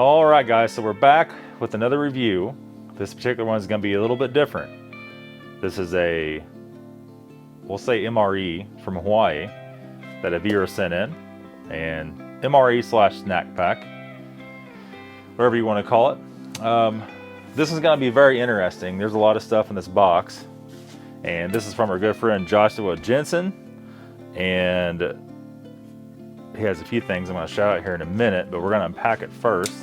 All right, guys, so we're back with another review. This particular one is going to be a little bit different. This is a, we'll say MRE from Hawaii that a viewer sent in, and MRE slash snack pack, whatever you want to call it. This is going to be very interesting. There's a lot of stuff in this box, and this is from our good friend Joshua Jensen, and he has a few things I'm going to shout out here in a minute, but we're going to unpack it first.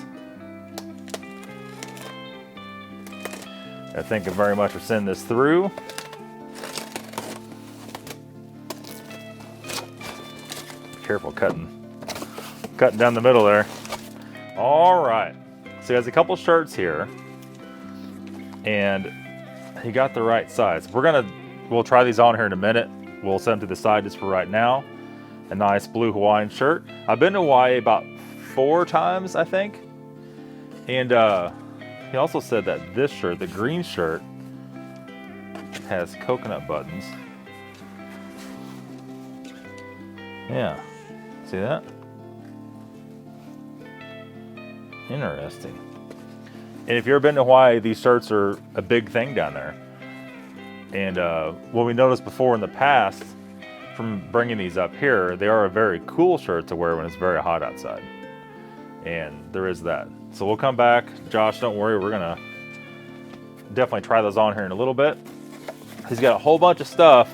I thank him very much for sending this through. Careful cutting down the middle there. All right, so he has a couple shirts here, and he got the right size. We'll try these on here in a minute. We'll set them to the side just for right now. A nice blue Hawaiian shirt. I've been to Hawaii about 4 times, I think. And he also said that this shirt, the green shirt, has coconut buttons. Yeah, see that? Interesting. And if you've ever been to Hawaii, these shirts are a big thing down there. And what we noticed before in the past, from bringing these up here, they are a very cool shirt to wear when it's very hot outside. And there is that. So we'll come back. Josh, don't worry, we're gonna definitely try those on here in a little bit. He's got a whole bunch of stuff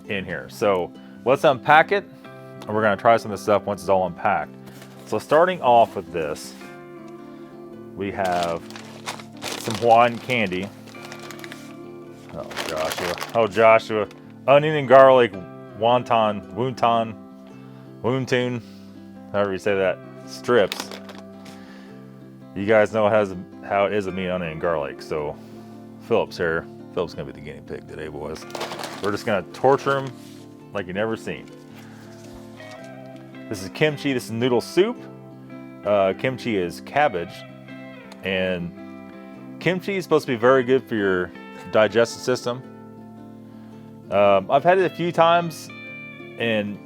in here. So let's unpack it, and we're gonna try some of this stuff once it's all unpacked. So starting off with this, we have some Hawaiian candy. Oh, Joshua. Onion and garlic, wonton, however you say that, strips. You guys know how it is with me, onion and garlic. So Philip's here. Philip's gonna be the guinea pig today, boys. We're just gonna torture him like you never seen. This is kimchi. This is noodle soup. Kimchi is cabbage, and kimchi is supposed to be very good for your digestive system. I've had it a few times, and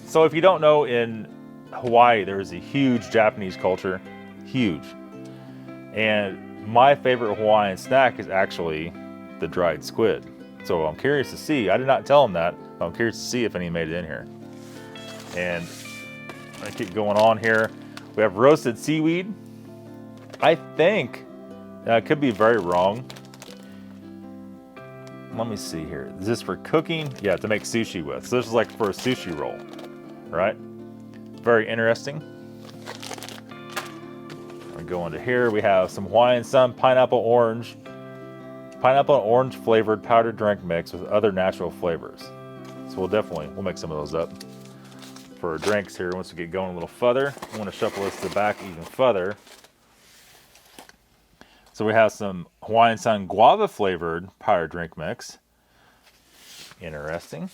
so if you don't know, in Hawaii there is a huge Japanese culture, huge. And my favorite Hawaiian snack is actually the dried squid. So I'm curious to see. I did not tell him that, but I'm curious to see if any made it in here. And I keep going on here. We have roasted seaweed. I think, I could be very wrong. Let me see here. Is this for cooking? Yeah, to make sushi with. So this is like for a sushi roll, right? Very interesting. We go into here. We have some Hawaiian Sun pineapple and orange flavored powdered drink mix with other natural flavors. So we'll make some of those up for our drinks here once we get going a little further. I want to shuffle this to the back even further. So we have some Hawaiian Sun guava flavored powdered drink mix. Interesting.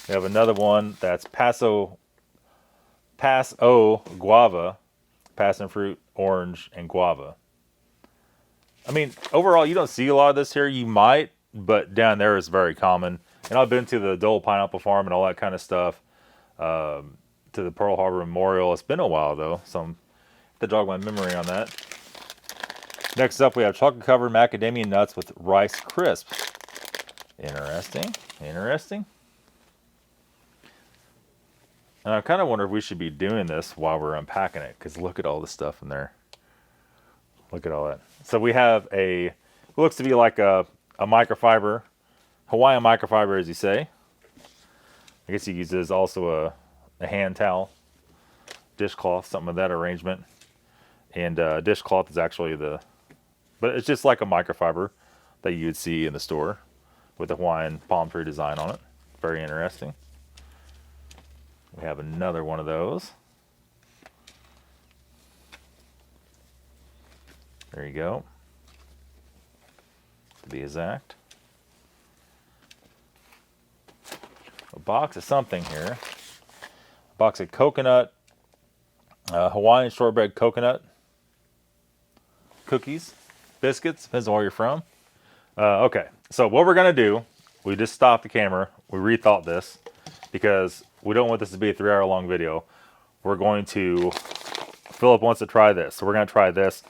We have another one that's Paso guava, passion fruit, orange, and guava. I mean, overall, you don't see a lot of this here. You might, but down there is very common. And I've been to the Dole Pineapple Farm and all that kind of stuff, to the Pearl Harbor Memorial. It's been a while, though, so I have to jog my memory on that. Next up, we have chocolate-covered macadamia nuts with rice crisps. Interesting. And I kind of wonder if we should be doing this while we're unpacking it, because look at all the stuff in there. Look at all that. So we have it looks to be like a microfiber, Hawaiian microfiber, as you say. I guess you use this also a hand towel, dishcloth, something of that arrangement. And dishcloth is actually but it's just like a microfiber that you would see in the store with the Hawaiian palm tree design on it. Very interesting. We have another one of those. There you go. To be exact. A box of something here. A box of coconut, Hawaiian shortbread coconut cookies, biscuits, depends on where you're from. Okay, so what we're going to do, we just stopped the camera. We rethought this because we don't want this to be a 3-hour long video. We're going to Philip wants to try this, so we're going to try this.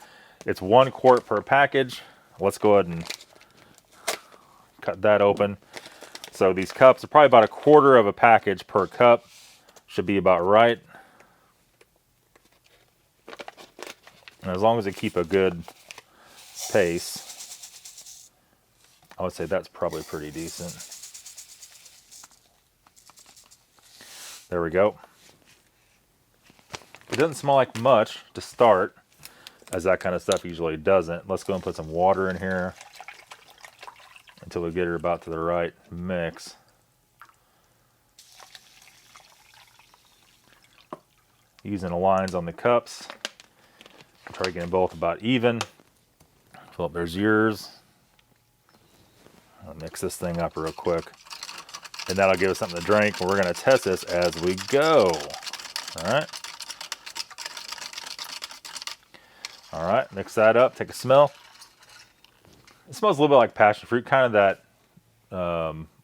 It's 1 quart per package. Let's go ahead and cut that open. So these cups are probably about 1/4 of a package per cup. Should be about right. And as long as they keep a good pace, I would say that's probably pretty decent. There we go. It doesn't smell like much to start, as that kind of stuff usually doesn't. Let's go and put some water in here until we get her about to the right mix. Using the lines on the cups. Try getting both about even. Philip, there's yours. I'll mix this thing up real quick. And that'll give us something to drink. We're going to test this as we go. Alright. Alright, mix that up. Take a smell. It smells a little bit like passion fruit. Kind of that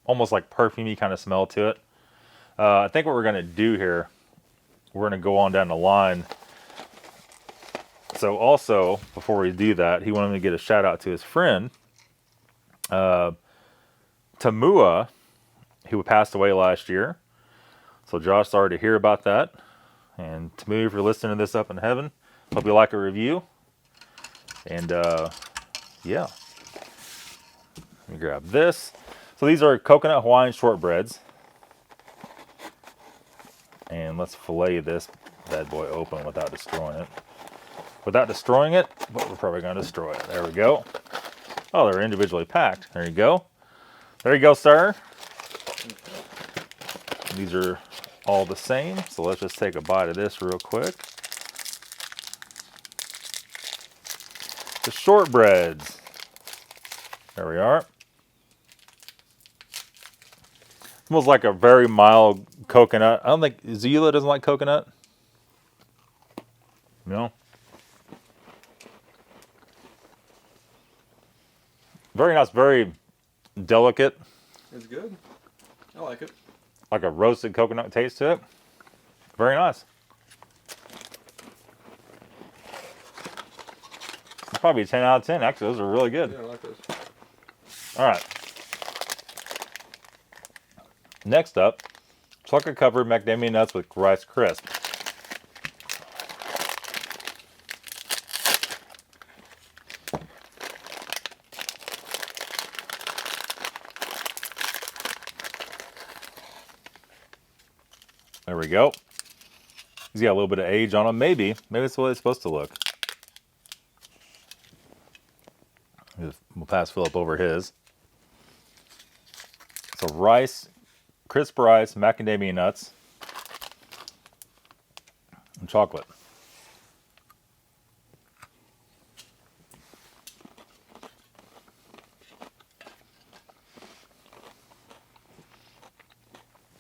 almost like perfumey kind of smell to it. I think what we're going to do here, we're going to go on down the line. So also, before we do that, he wanted me to get a shout out to his friend, Tamua, who passed away last year. So Josh, sorry to hear about that. And Tamua, if you're listening to this up in heaven, hope you like a review. And yeah, let me grab this. So these are coconut Hawaiian shortbreads. And let's fillet this bad boy open without destroying it. Without destroying it, but we're probably going to destroy it. There we go. Oh, they're individually packed. There you go. There you go, sir. These are all the same. So let's just take a bite of this real quick. The shortbreads. There we are. Smells like a very mild coconut. I don't think Zila doesn't like coconut. No. Very nice, very delicate. It's good. I like it. Like a roasted coconut taste to it. Very nice. Probably 10 out of 10. Actually, those are really good. Yeah, I like those. All right. Next up, chocolate covered macadamia nuts with Rice Crisp. There we go. He's got a little bit of age on him. Maybe it's the way it's supposed to look. We'll pass Philip over his. So rice, crisp rice, macadamia nuts, and chocolate.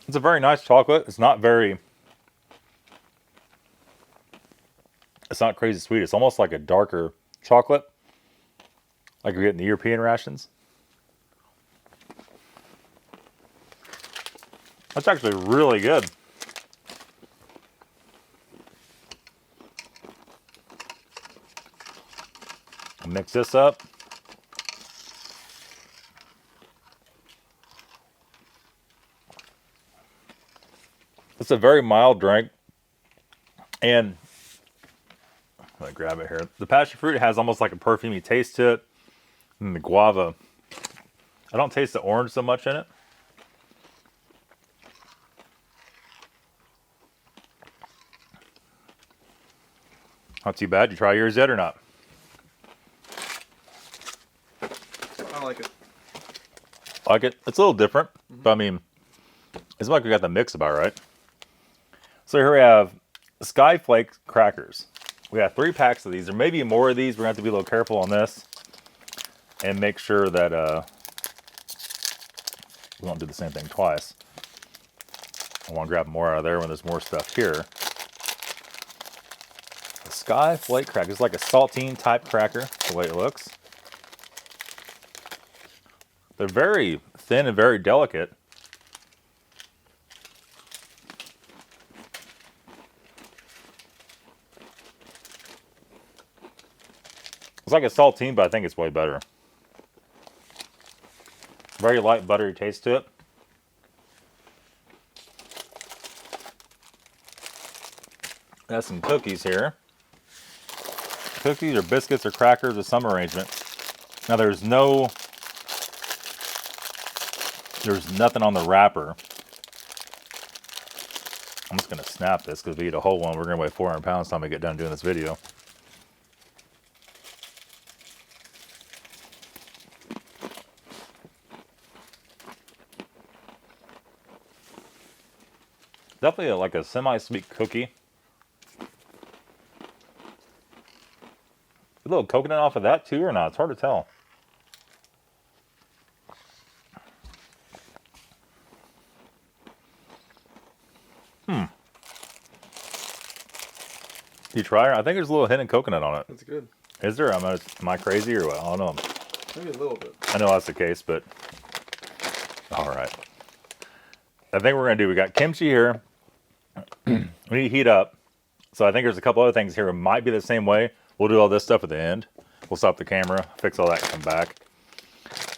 It's a very nice chocolate. It's not crazy sweet. It's almost like a darker chocolate, like we get in the European rations. That's actually really good. I'll mix this up. It's a very mild drink. And I'm going to grab it here. The passion fruit has almost like a perfumey taste to it. And the guava, I don't taste the orange so much in it. Not too bad. You try yours yet or not? I like it. Like it? It's a little different. But I mean, it's like we got the mix about right. So here we have Skyflake crackers. We have 3 packs of these. There may be more of these. We're going to have to be a little careful on this. And make sure that we won't do the same thing twice. I want to grab more out of there when there's more stuff here. The Skyflake cracker. It's like a saltine type cracker, the way it looks. They're very thin and very delicate. It's like a saltine, but I think it's way better. Very light, buttery taste to it. Got some cookies here. Cookies or biscuits or crackers of some arrangement. Now there's nothing on the wrapper. I'm just gonna snap this because if we eat a whole one, we're gonna weigh 400 pounds by the time we get done doing this video. Definitely like a semi-sweet cookie. A little coconut off of that too or not? It's hard to tell. You try it? I think there's a little hint of coconut on it. That's good. Is there? Am I crazy or what? I don't know. Maybe a little bit. I know that's the case, but all right. I think we're gonna do. We got kimchi here. We need to heat up. So I think there's a couple other things here. It might be the same way. We'll do all this stuff at the end. We'll stop the camera, fix all that, and come back.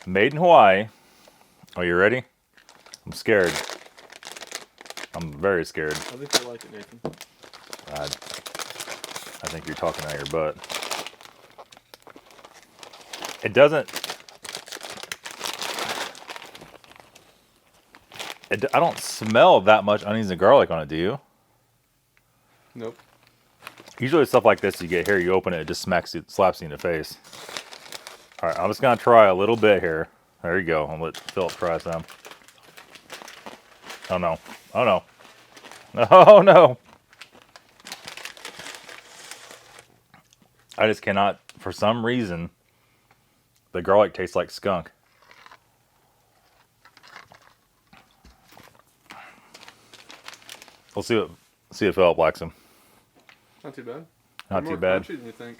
Made in Hawaii. Are you ready? I'm scared. I'm very scared. I think I like it, Nathan. I think you're talking out of your butt. It doesn't. I don't smell that much onions and garlic on it, do you? Nope. Usually stuff like this, you get here, you open it, it just slaps you in the face. All right, I'm just gonna try a little bit here. There you go. I'll let Philip try some. Oh no! Oh no! Oh no! I just cannot, for some reason, the garlic tastes like skunk. We'll see if Philip likes them. Not too bad. Not They're too more bad. crunchy than you think.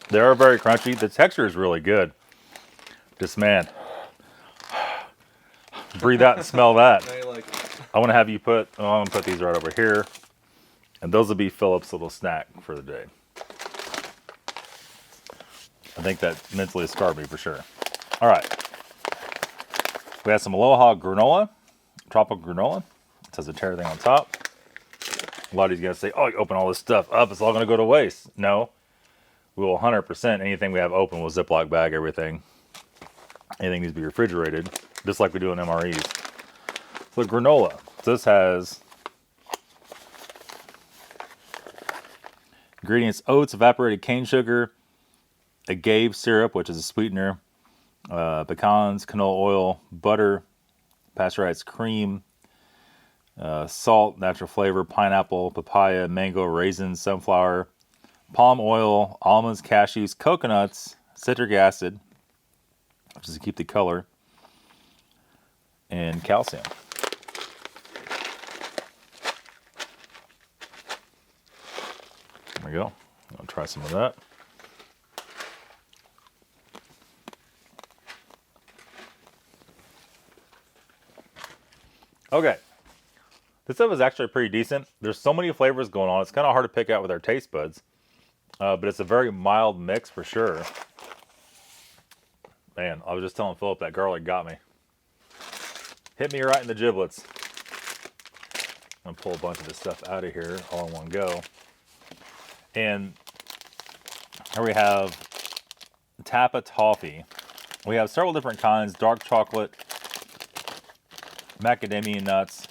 They are very crunchy. The texture is really good. Just man, breathe out and smell that. Now you like it. I want to have you put. Oh, I'm gonna put these right over here, and those will be Philip's little snack for the day. I think that mentally scarred me for sure. All right, we have some Aloha granola, tropical granola. It says a tear thing on top. A lot of you gonna say, "Oh, you open all this stuff up, it's all gonna go to waste." No, we will 100% anything we have open will Ziploc bag everything. Anything needs to be refrigerated, just like we do in MREs. So granola. This has ingredients: oats, evaporated cane sugar, agave syrup, which is a sweetener, pecans, canola oil, butter, pasteurized cream, salt, natural flavor, pineapple, papaya, mango, raisins, sunflower, palm oil, almonds, cashews, coconuts, citric acid, which is to keep the color, and calcium. There we go. I'll try some of that. Okay. This stuff is actually pretty decent. There's so many flavors going on. It's kind of hard to pick out with our taste buds. But it's a very mild mix for sure. Man, I was just telling Philip that garlic got me. Hit me right in the giblets. I'm gonna pull a bunch of this stuff out of here all in one go. And here we have Tapa Toffee. We have several different kinds: dark chocolate, macadamia nuts.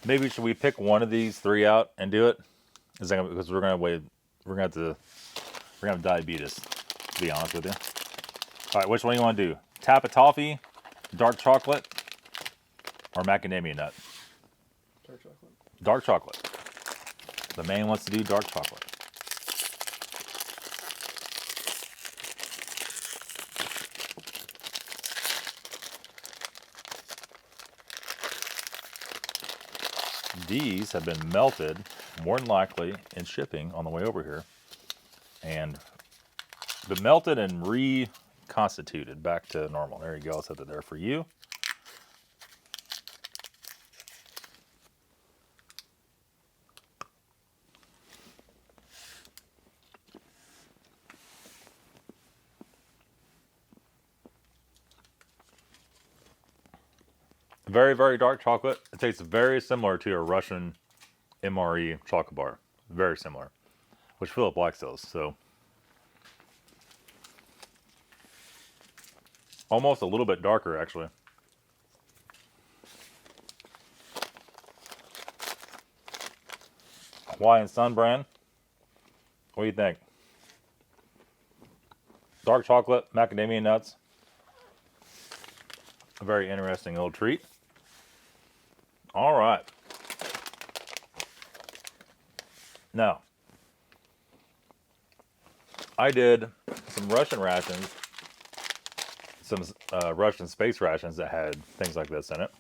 Maybe should we pick one of these three out and do it? Is that because we're gonna have diabetes, to be honest with you. All right, which one do you want to do? Tapa Toffee, dark chocolate, or macadamia nut? Dark chocolate. Dark chocolate. The man wants to do dark chocolate. These have been melted, more than likely, in shipping on the way over here. And been melted and reconstituted back to normal. There you go. I'll set that there for you. Very, very dark chocolate. It tastes very similar to a Russian MRE chocolate bar. Very similar. Which Philip likes those, so. Almost a little bit darker, actually. Hawaiian Sun brand. What do you think? Dark chocolate, macadamia nuts. A very interesting little treat. All right. Now, I did some Russian rations, some Russian space rations that had things like this in it.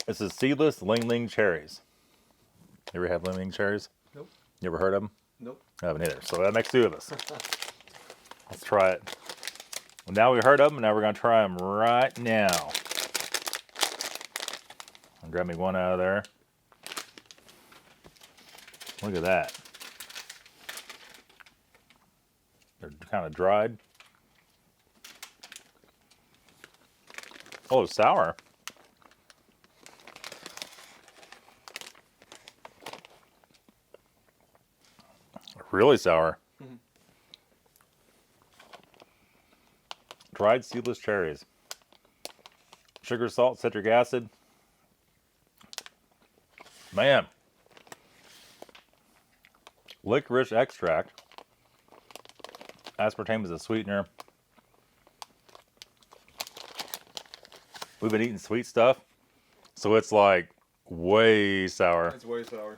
This is seedless Ling Ling cherries. You ever have Ling Ling cherries? Nope. You ever heard of them? Nope. I haven't either. So that makes two of us. Let's try it. Well, now we heard of them, now we're going to try them right now. I'll grab me one out of there. Look at that. They're kind of dried. Oh, it's sour. Really sour. Mm-hmm. Dried seedless cherries. Sugar, salt, citric acid. Man. Licorice extract. Aspartame is a sweetener. We've been eating sweet stuff, so it's like way sour. It's way sour.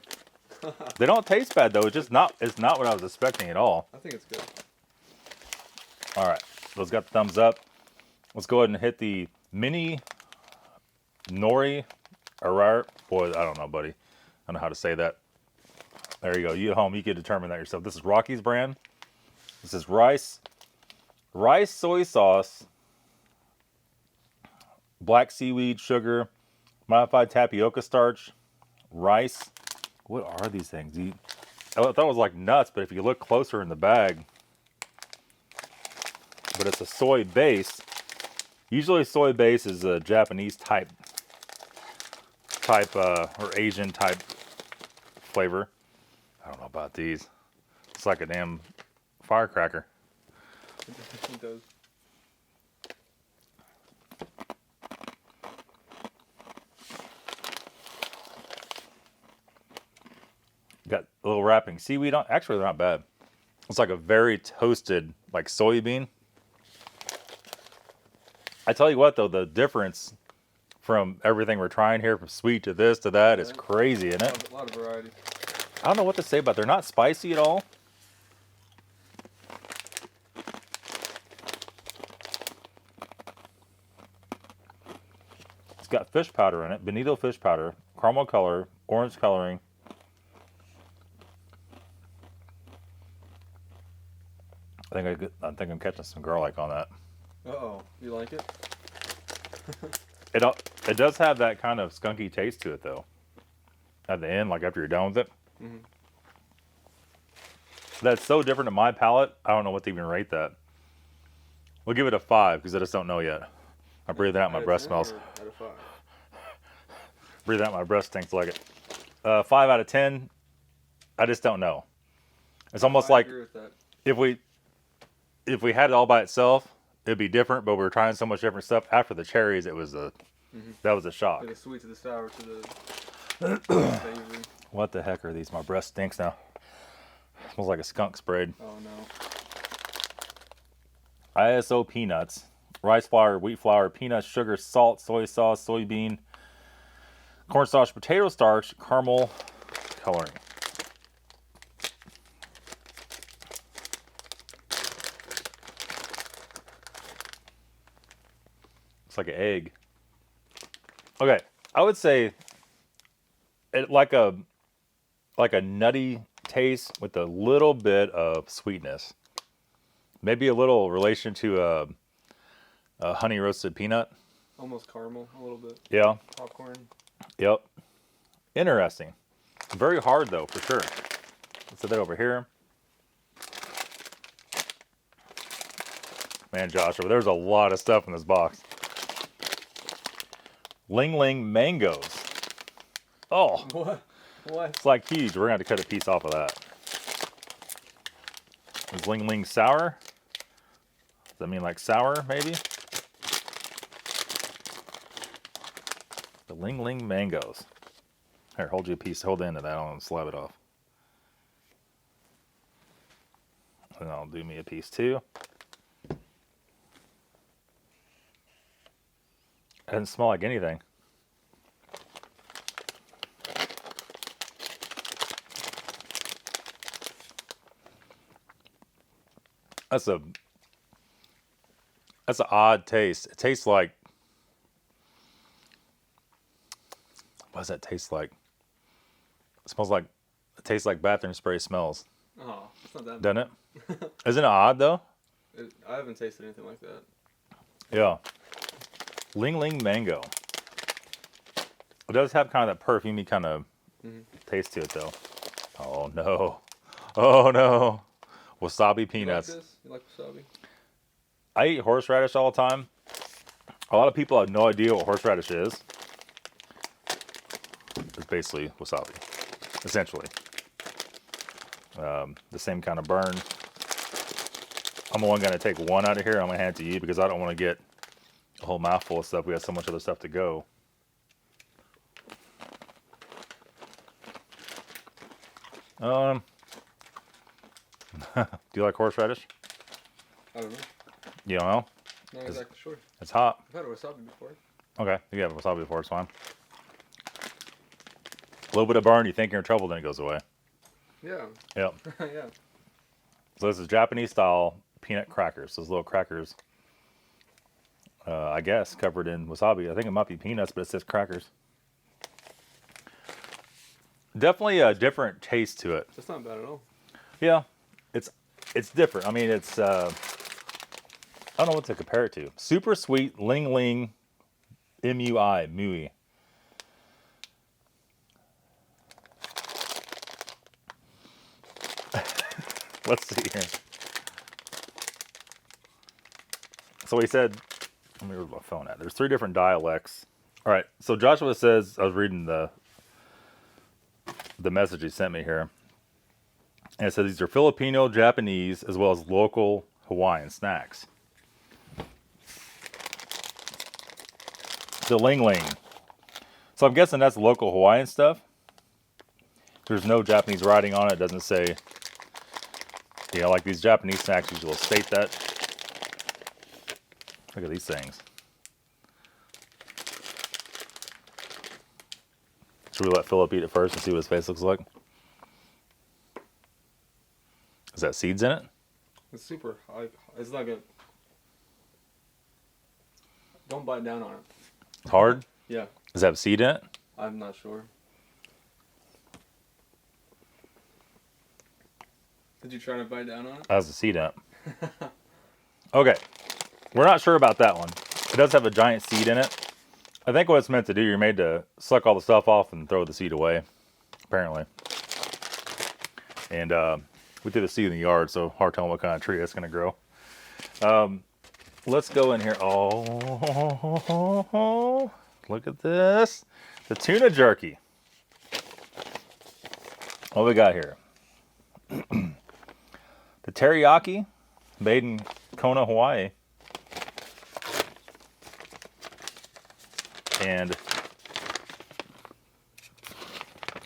They don't taste bad though. It's not what I was expecting at all. I think it's good. All right, those got the thumbs up. Let's go ahead and hit the mini nori arar. Boy, I don't know, buddy. I don't know how to say that. There you go. You at home, you can determine that yourself. This is Rocky's brand. This is rice, soy sauce, black seaweed, sugar, modified tapioca starch, rice. What are these things? I thought it was like nuts, but if you look closer in the bag, but it's a soy base. Usually soy base is a Japanese type or Asian type flavor. I don't know about these. It's like a damn firecracker. It does. Got a little wrapping seaweed on. Actually, they're not bad. It's like a very toasted, like soybean. I tell you what, though, the difference from everything we're trying here, from sweet to this to that, is crazy, isn't it? A lot of variety. I don't know what to say about it. They're not spicy at all. It's got fish powder in it, bonito fish powder, caramel color, orange coloring. I think I'm catching some garlic on that. Uh-oh. You like it? It does have that kind of skunky taste to it, though. At the end, like after you're done with it. Mm-hmm. That's so different to my palate. I don't know what to even rate that. We'll give it a 5 because I just don't know yet. I'm breathing out. My breath smells. Out of 5. Breathing out. My breath stinks like it. 5 out of 10. I just don't know. It's almost like agree with that. if we had it all by itself, it'd be different. But we were trying so much different stuff. After the cherries, it was that was a shock. Like the sweet to the sour to the savory. What the heck are these? My breath stinks now. Smells like a skunk sprayed. Oh no. ISO peanuts, rice flour, wheat flour, peanuts, sugar, salt, soy sauce, soybean, cornstarch, potato starch, caramel coloring. It's like an egg. Okay, I would say it like a nutty taste with a little bit of sweetness. Maybe a little relation to a honey roasted peanut. Almost caramel a little bit. Yeah. Popcorn. Yep. Interesting. Very hard though, for sure. Let's set that over here. Man, Joshua, there's a lot of stuff in this box. Ling Ling mangoes. Oh, What? it's like huge. We're gonna have to cut a piece off of that. Is Ling Ling sour? Does that mean like sour, maybe? The Ling Ling mangoes. Here, hold you a piece. Hold the end of that. I'll slab it off. And I'll do me a piece too. It doesn't smell like anything. That's an odd taste. It tastes like, what does that taste like? It smells like, it tastes like bathroom spray smells. Oh, it's not that Doesn't bad. it? Isn't it odd though? I haven't tasted anything like that. Yeah. Ling Ling mango. It does have kind of that perfumey kind of taste to it though. Oh no. Oh no. Wasabi peanuts. You like this? You like wasabi? I eat horseradish all the time. A lot of people have no idea what horseradish is. It's basically wasabi, essentially. The same kind of burn. I'm only going to take one out of here. I'm going to hand it to you because I don't want to get a whole mouthful of stuff. We have so much other stuff to go. Do you like horseradish? I don't know. You don't know? Not exactly sure. It's hot. I've had wasabi before. Okay, you have wasabi before, it's fine. A little bit of burn, you think you're in trouble, then it goes away. Yeah. Yep. Yeah. So this is Japanese style peanut crackers. Those little crackers, I guess, covered in wasabi. I think it might be peanuts, but it says crackers. Definitely a different taste to it. That's not bad at all. Yeah, it's different. I mean, it's I don't know what to compare it to. Super sweet Ling Ling MUI Mui. Let's see here. So he said, let me read my phone at. There's 3 different dialects. All right. So Joshua says, I was reading the message he sent me here. And it says these are Filipino, Japanese, as well as local Hawaiian snacks. The Ling Ling. So I'm guessing that's local Hawaiian stuff. There's no Japanese writing on it. It doesn't say, you know, like these Japanese snacks usually will state that. Look at these things. Should we let Philip eat it first and see what his face looks like? Is that seeds in it? It's super. It's like a. Don't bite down on it. It's hard? Yeah. Does it have seed in it? I'm not sure. Did you try to bite down on it? It has a seed in it. Okay. We're not sure about that one. It does have a giant seed in it. I think what it's meant to do, you're made to suck all the stuff off and throw the seed away, apparently. And we threw the seed in the yard, so hard telling what kind of tree it's going to grow. Let's go in here. Oh, look at this. The tuna jerky. What we got here? The teriyaki, made in Kona, Hawaii. And,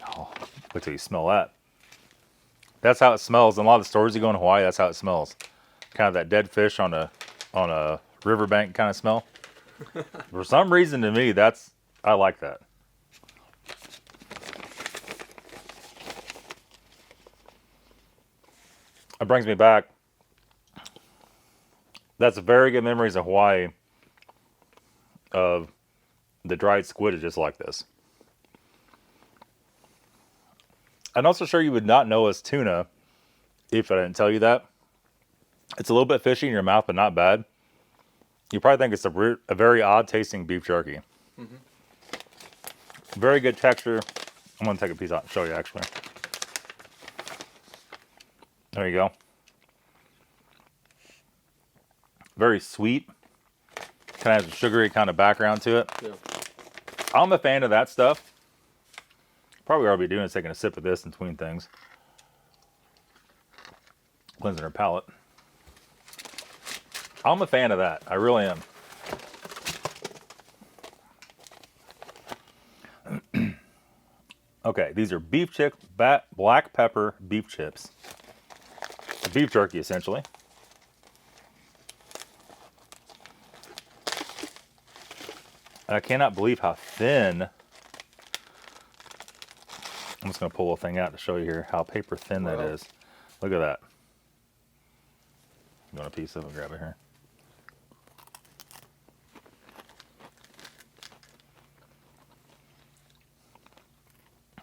oh, wait till you smell that. That's how it smells. In a lot of the stores you go in Hawaii, that's how it smells. Kind of that dead fish on a riverbank kind of smell. For some reason to me, I like that. It brings me back. That's very good memories of Hawaii of the dried squid is just like this. I'm also sure you would not know it's tuna if I didn't tell you that. It's a little bit fishy in your mouth, but not bad. You probably think it's a very odd tasting beef jerky. Mm-hmm. Very good texture. I'm going to take a piece out and show you actually. There you go. Very sweet. Kind of has a sugary kind of background to it. Yeah. I'm a fan of that stuff. Probably what I'll be doing is taking a sip of this in between things. Cleansing our palate. I'm a fan of that. I really am. Okay, these are beef chick, black pepper beef chips. Beef jerky, essentially. And I cannot believe how thin. I'm just going to pull a thing out to show you here how paper thin that is. Look at that. You want a piece of it? Grab it here.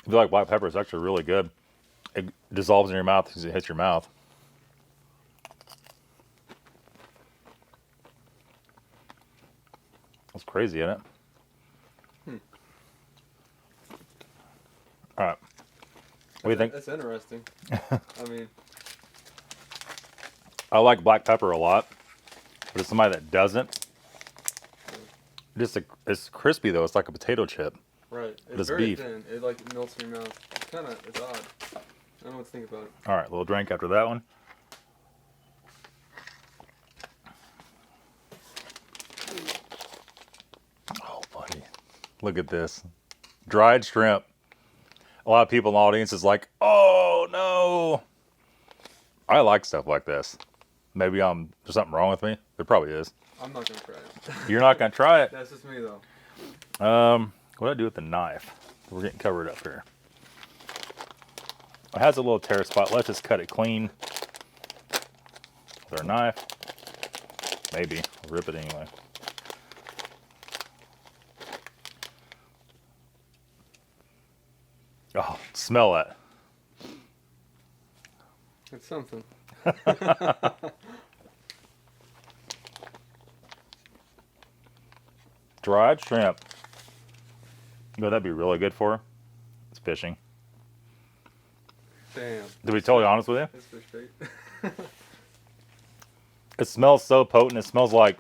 If you like black pepper, it's actually really good. It dissolves in your mouth as it hits your mouth. That's crazy, isn't it? All right. What do you think? That's interesting. I mean, I like black pepper a lot, but as somebody that doesn't, it's crispy though. It's like a potato chip. right. It's It's very beef. thin. It like melts in your mouth. It's odd. I don't know what to think about it. All right, little drink after that one. Oh, buddy. Look at this. Dried shrimp. A lot of people in the audience is like, oh, no. I like stuff like this. Maybe there's something wrong with me. There probably is. I'm not gonna try it. You're not going to try it? That's just me though. What do I do with the knife? We're getting covered up here. It has a little tear spot. Let's just cut it clean with our knife. Maybe. I'll rip it anyway. Oh, smell that. It's something. Dried shrimp. You know what that'd be really good for? It's fishing. Damn. To be totally honest with you, That's fish bait. it smells so potent. It smells like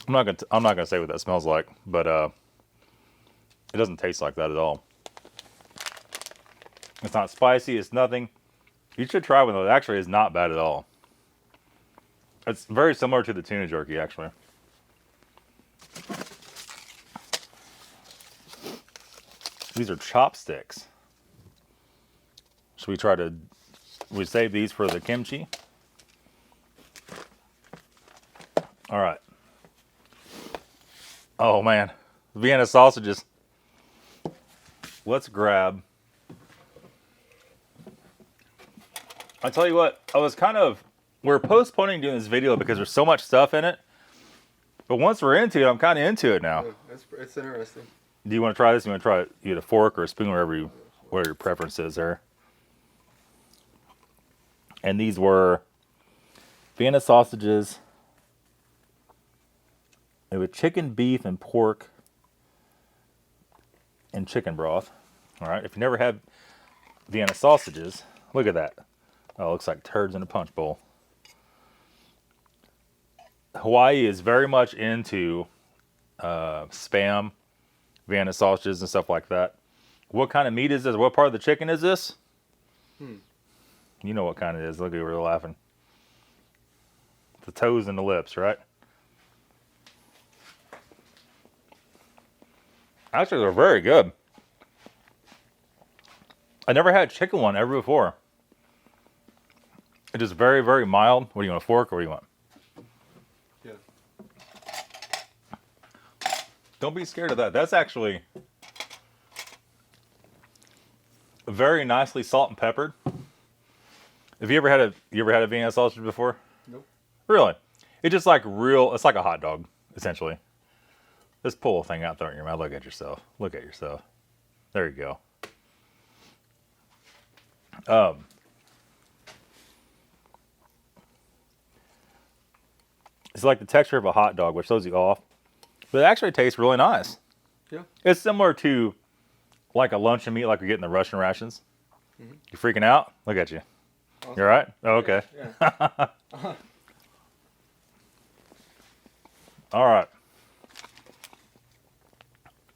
I'm not gonna say what that smells like, but it doesn't taste like that at all. It's not spicy. It's nothing. You should try one though. It actually is not bad at all. It's very similar to the tuna jerky, actually. These are chopsticks. Should we save these for the kimchi? All right. Oh man, Vienna sausages. Let's grab. I tell you what, we're postponing doing this video because there's so much stuff in it. But once we're into it, I'm kind of into it now. It's interesting. Do you want to try this? You want to try it? You get a fork or a spoon, whatever your preference is there. And these were Vienna sausages. It was chicken, beef, and pork, and chicken broth. All right. If you never had Vienna sausages, look at that. Oh, it looks like turds in a punch bowl. Hawaii is very much into Spam, Vienna sausages, and stuff like that. What kind of meat is this? What part of the chicken is this? You know what kind it is. Look at her laughing. The toes and the lips, right? Actually, they're very good. I never had chicken one ever before. It is very, very mild. What do you want, a fork or what do you want? Yeah. Don't be scared of that. That's actually very nicely salt and peppered. Have you ever had a Vienna sausage before? Nope. Really? It's just like it's like a hot dog, essentially. Just pull a thing out, throw it in your mouth. Look at yourself. Look at yourself. There you go. It's like the texture of a hot dog, which throws you off. But it actually tastes really nice. Yeah. It's similar to like a luncheon meat like we get in the Russian rations. Mm-hmm. You freaking out? Look at you. Awesome. You all right? Oh, okay. Yeah. All right.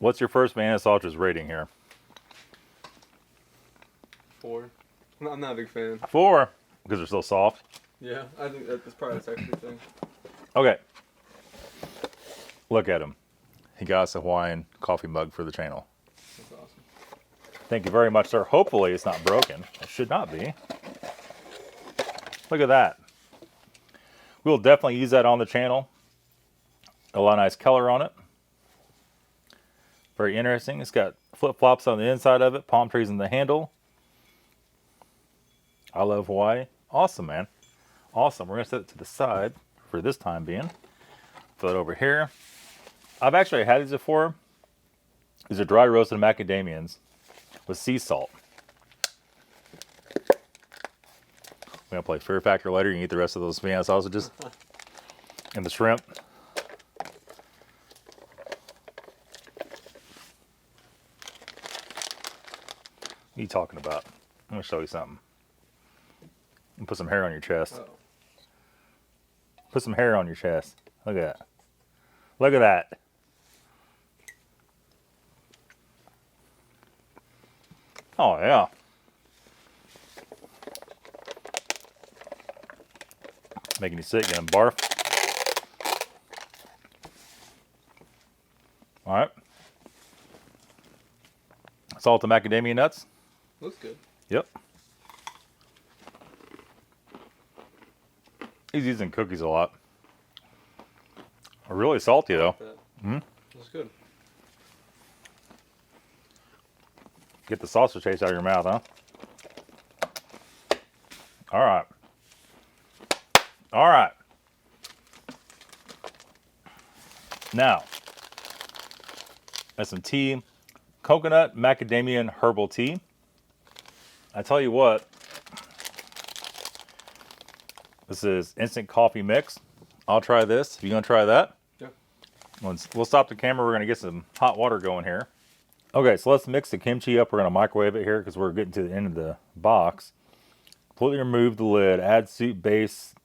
What's your first Vanilla Sausage rating here? 4. I'm not a big fan. 4, because they're so soft. Yeah, I think that's probably a texture thing. Okay. Look at him. He got us a Hawaiian coffee mug for the channel. That's awesome. Thank you very much, sir. Hopefully it's not broken. It should not be. Look at that. We'll definitely use that on the channel. A lot of nice color on it. Very interesting. It's got flip-flops on the inside of it, palm trees in the handle. I love Hawaii. Awesome, man. Awesome. We're going to set it to the side for this time being. Throw it over here. I've actually had these before. These are dry roasted macadamians with sea salt. We're going to play Fear Factor later. You can eat the rest of those Vienna sausages and the shrimp. What are you talking about? I'm going to show you something. Put some hair on your chest. Uh-oh. Put some hair on your chest. Look at that. Look at that. Oh, yeah. Making you sick, getting barf. All right. Salt and macadamia nuts. Looks good. Yep. He's using cookies a lot. Really salty though. Looks good. Get the sausage taste out of your mouth, huh? All right. All right. Now, that's some tea. Coconut macadamia herbal tea. I tell you what, this is instant coffee mix. I'll try this. You gonna try that? Yeah. We'll stop the camera. We're gonna get some hot water going here. Okay, so let's mix the kimchi up. We're gonna microwave it here because we're getting to the end of the box. Completely remove the lid. Add soup base.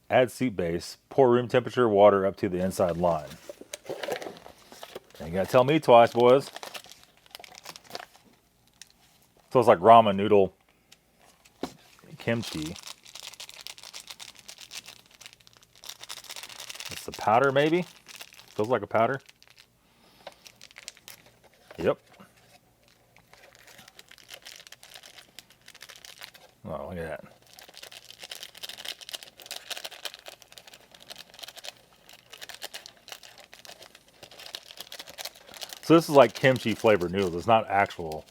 Add soup base. Pour room temperature water up to the inside line. And you gotta tell me twice, boys. So it's like ramen noodle kimchi. It's the powder, maybe? Feels like a powder. Yep. Oh, look at that. So this is like kimchi flavored noodles. It's not actual,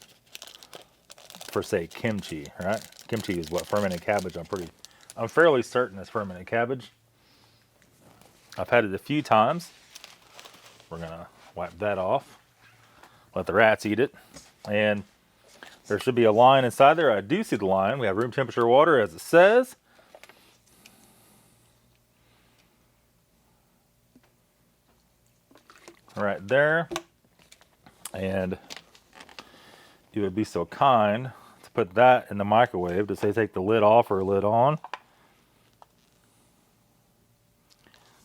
per se, kimchi, right? Kimchi is what, fermented cabbage. I'm fairly certain it's fermented cabbage. I've had it a few times. We're gonna wipe that off. Let the rats eat it. And there should be a line inside there. I do see the line. We have room temperature water as it says. Right there. And you would be so kind to put that in the microwave. Does they take the lid off or lid on?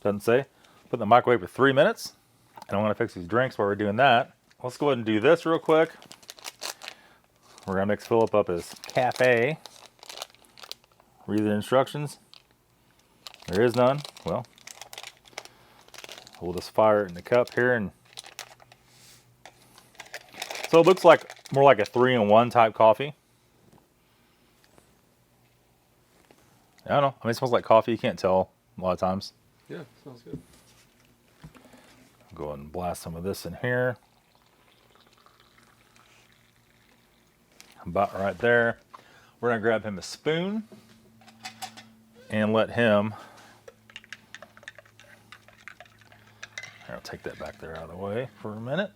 Doesn't say. Put in the microwave for 3 minutes. And I'm going to fix these drinks while we're doing that. Let's go ahead and do this real quick. We're going to mix Philip up his cafe. Read the instructions. There is none. Well, we'll just fire it in the cup here. And so it looks like more like a 3-in-1 type coffee. I don't know. I mean, it smells like coffee. You can't tell a lot of times. Yeah, sounds good. Go ahead and blast some of this in here. About right there. We're going to grab him a spoon and let him. Here, I'll take that back there out of the way for a minute.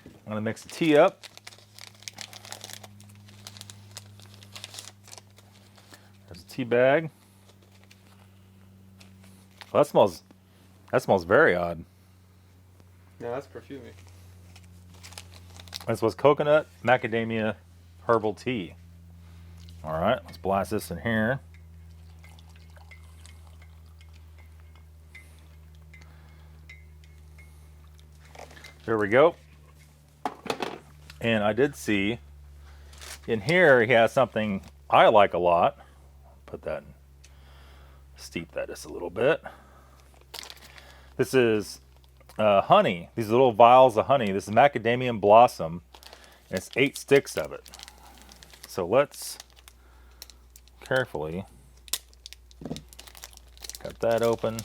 I'm going to mix the tea up. There's a tea bag. Well, that smells very odd. Yeah, that's perfumey. This was coconut macadamia herbal tea. All right, let's blast this in here. There we go. And I did see in here he has something I like a lot. Put that, steep that just a little bit. This is honey. These little vials of honey. This is macadamia blossom. And it's 8 sticks of it. So let's carefully cut that open.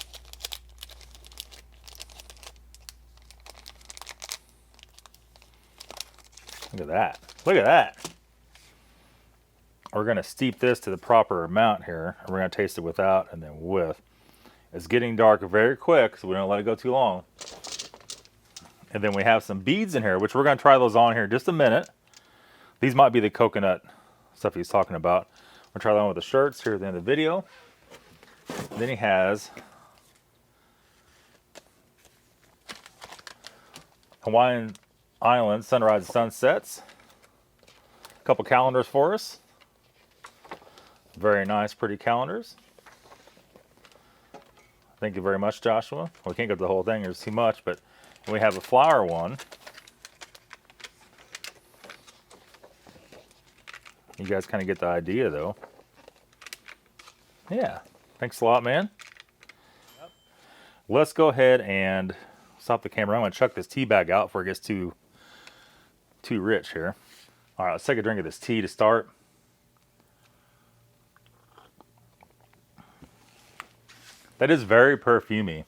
Look at that. Look at that. We're going to steep this to the proper amount here. And we're going to taste it without and then with. It's getting dark very quick, so we don't let it go too long. And then we have some beads in here, which we're going to try those on here in just a minute. These might be the coconut stuff he's talking about. We'll try that on with the shirts here at the end of the video. And then he has Hawaiian Island sunrise and sunsets. A couple calendars for us. Very nice, pretty calendars. Thank you very much, Joshua. We can't get the whole thing, there's too much, but we have a flower one. You guys kind of get the idea, though. Yeah, thanks a lot, man. Yep. Let's go ahead and stop the camera. I'm going to chuck this tea bag out before it gets too rich here. All right, let's take a drink of this tea to start. That is very perfumey.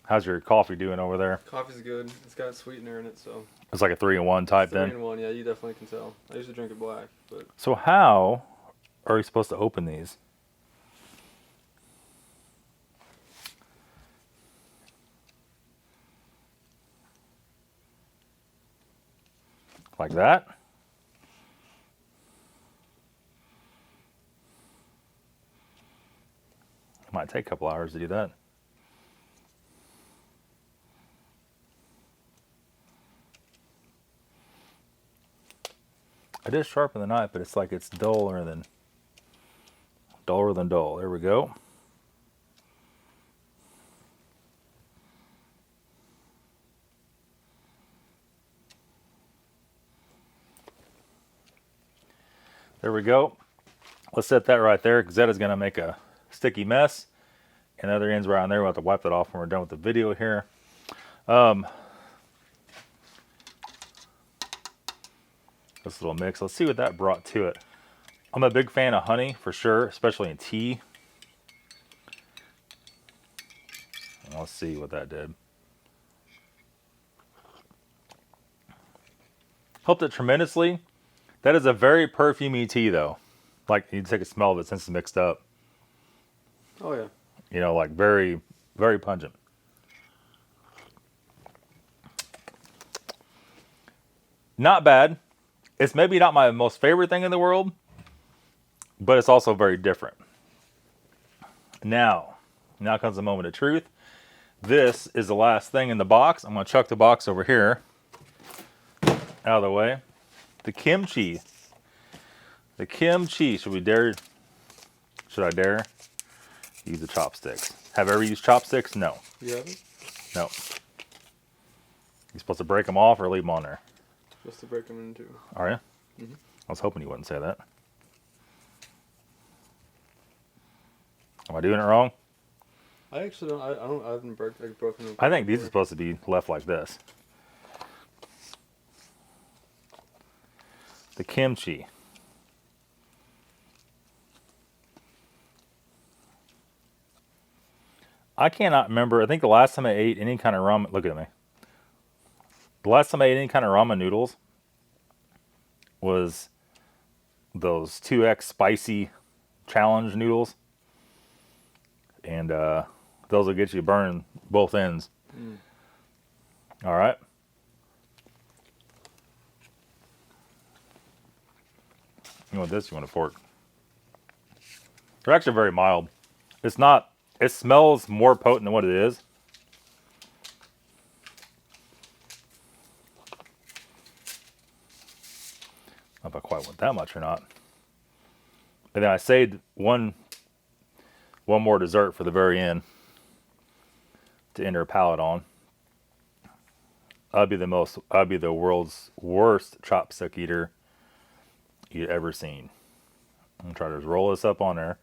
How's your coffee doing over there? Coffee's good. It's got sweetener in it, so. It's like a 3-in-1 type then? 3-in-1, yeah, you definitely can tell. I usually drink it black, but. So how are you supposed to open these? Like that? It might take a couple hours to do that. I did sharpen the knife, but it's like it's duller than dull. There we go. There we go. Let's set that right there because that is going to make a sticky mess. And the other end's right on there. We'll have to wipe that off when we're done with the video here. This little mix. Let's see what that brought to it. I'm a big fan of honey for sure, especially in tea. Let's see what that did. Helped it tremendously. That is a very perfumey tea though. Like you take a smell of it since it's mixed up. Oh yeah. You know, like very, very pungent. Not bad. It's maybe not my most favorite thing in the world, but it's also very different. Now comes the moment of truth. This is the last thing in the box. I'm going to chuck the box over here out of the way. The kimchi. The kimchi. Should I dare use the chopsticks? Have I ever used chopsticks? No. You haven't? No. You supposed to break them off or leave them on there? Supposed to break them in two. Are you? Mm-hmm. I was hoping you wouldn't say that. Am I doing it wrong? I actually don't. I haven't broken them. I think these are supposed to be left like this. The kimchi. I cannot remember. I think the last time I ate any kind of ramen. Look at me. The last time I ate any kind of ramen noodles was those 2X spicy challenge noodles. And those will get you burning both ends. Mm. All right. You want this? You want a fork? They're actually very mild. It's not. It smells more potent than what it is. I don't know if I quite want that much or not. And then I saved one more dessert for the very end to end our palate on. I'd be the world's worst chopstick eater you've ever seen. I'm gonna try to just roll this up on there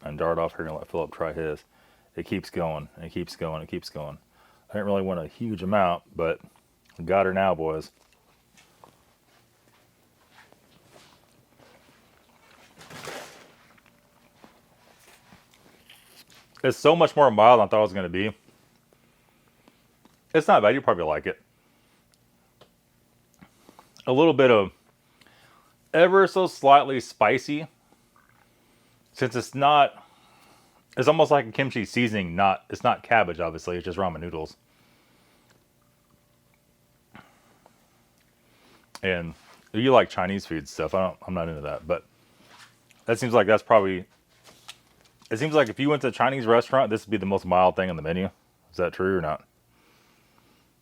and dart off here and let Philip try his. It keeps going, and it keeps going, it keeps going. I didn't really want a huge amount, but we got her now, boys. It's so much more mild than I thought it was going to be. It's not bad. You probably like it. A little bit of ever so slightly spicy. Since it's not, it's almost like a kimchi seasoning. It's not cabbage, obviously. It's just ramen noodles. And you like Chinese food stuff. I'm not into that, but that seems like that's probably. It seems like if you went to a Chinese restaurant, this would be the most mild thing on the menu. Is that true or not?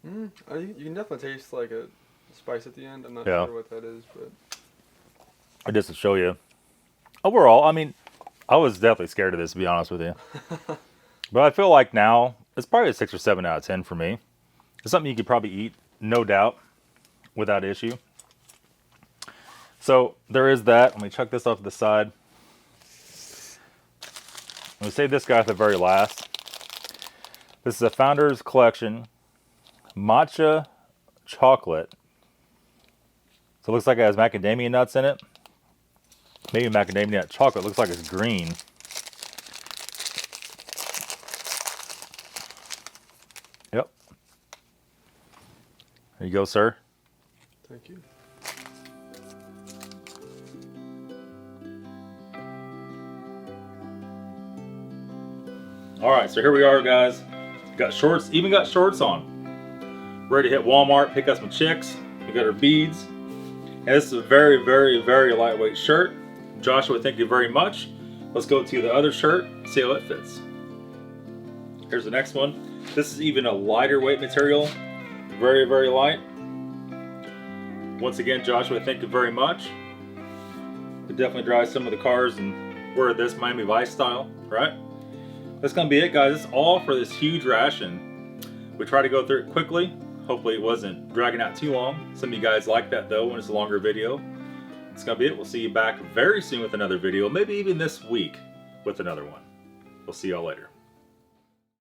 You can definitely taste like a spice at the end. I'm not Yeah. sure what that is, but Just to show you. Overall, I mean, I was definitely scared of this, to be honest with you. But I feel like now, it's probably a 6 or 7 out of 10 for me. It's something you could probably eat, no doubt, without issue. So, there is that. Let me chuck this off to the side. I'm going to save this guy at the very last. This is a Founder's Collection matcha chocolate. So it looks like it has macadamia nuts in it. Maybe macadamia nut chocolate. Looks like it's green. Yep. There you go, sir. thank you. All right, so here we are, guys. Got shorts, even got shorts on. Ready to hit Walmart, pick up some chicks. We got our beads. And this is a very, very, very lightweight shirt. Joshua, thank you very much. Let's go to the other shirt, see how it fits. Here's the next one. This is even a lighter weight material. Very, very light. Once again, Joshua, thank you very much. Could definitely drive some of the cars and wear this Miami Vice style, right? That's gonna be it, guys. That's all for this huge ration. We tried to go through it quickly. Hopefully it wasn't dragging out too long. Some of you guys like that though when it's a longer video. That's gonna be it. We'll see you back very soon with another video, maybe even this week with another one. We'll see y'all later.